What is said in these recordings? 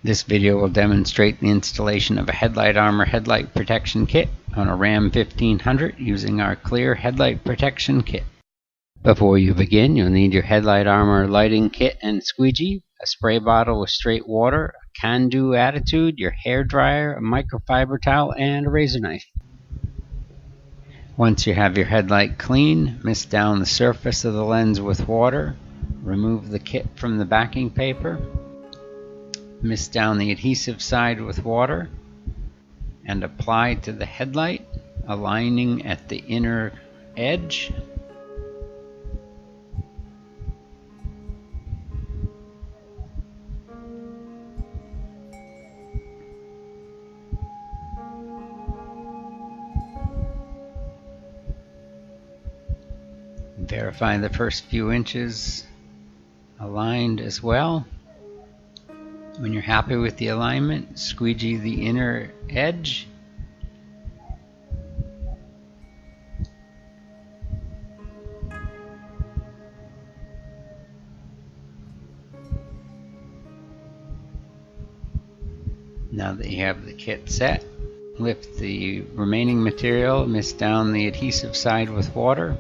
This video will demonstrate the installation of a Headlight Armor Headlight Protection Kit on a Ram 1500 using our Clear Headlight Protection Kit. Before you begin, you'll need your Headlight Armor lighting kit and squeegee, a spray bottle with straight water, a can-do attitude, your hair dryer, a microfiber towel, and a razor knife. Once you have your headlight clean, mist down the surface of the lens with water, remove the kit from the backing paper, mist down the adhesive side with water, and apply to the headlight, aligning at the inner edge. Verify the first few inches aligned as well. When you're happy with the alignment, squeegee the inner edge. Now that you have the kit set, lift the remaining material, mist down the adhesive side with water,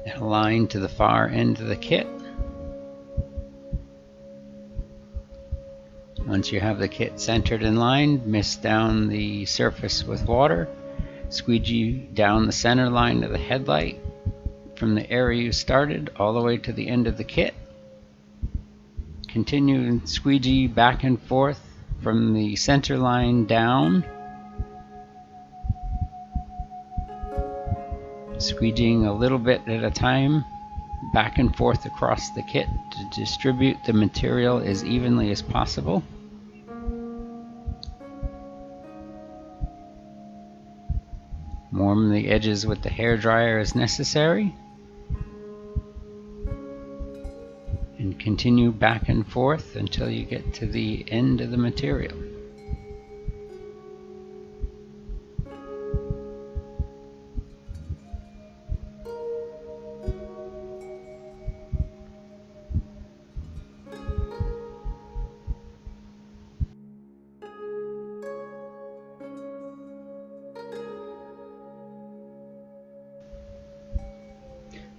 and align to the far end of the kit. Once you have the kit centered and lined, mist down the surface with water, squeegee down the center line of the headlight from the area you started all the way to the end of the kit. Continue and squeegee back and forth from the center line down, squeegeeing a little bit at a time back and forth across the kit to distribute the material as evenly as possible. Warm the edges with the hair dryer as necessary, and continue back and forth until you get to the end of the material.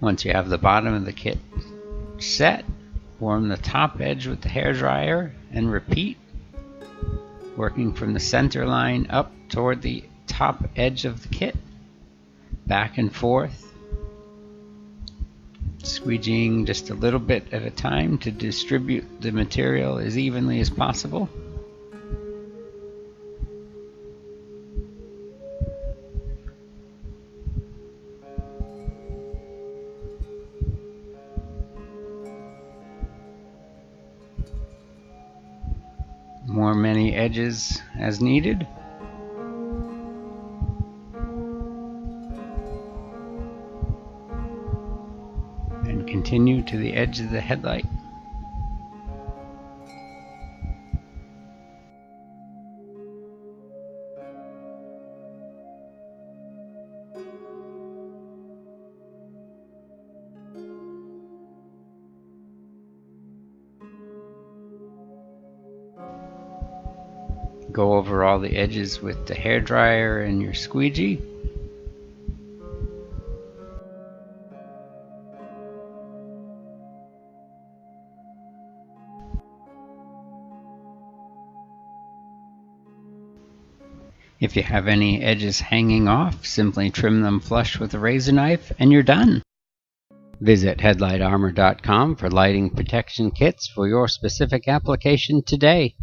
Once you have the bottom of the kit set, warm the top edge with the hair dryer and repeat, working from the center line up toward the top edge of the kit, back and forth, squeegeeing just a little bit at a time to distribute the material as evenly as possible. Warm any edges as needed. And continue to the edge of the headlight. Go over all the edges with the hair dryer and your squeegee. If you have any edges hanging off, simply trim them flush with a razor knife and you're done. Visit HeadlightArmor.com for lighting protection kits for your specific application today.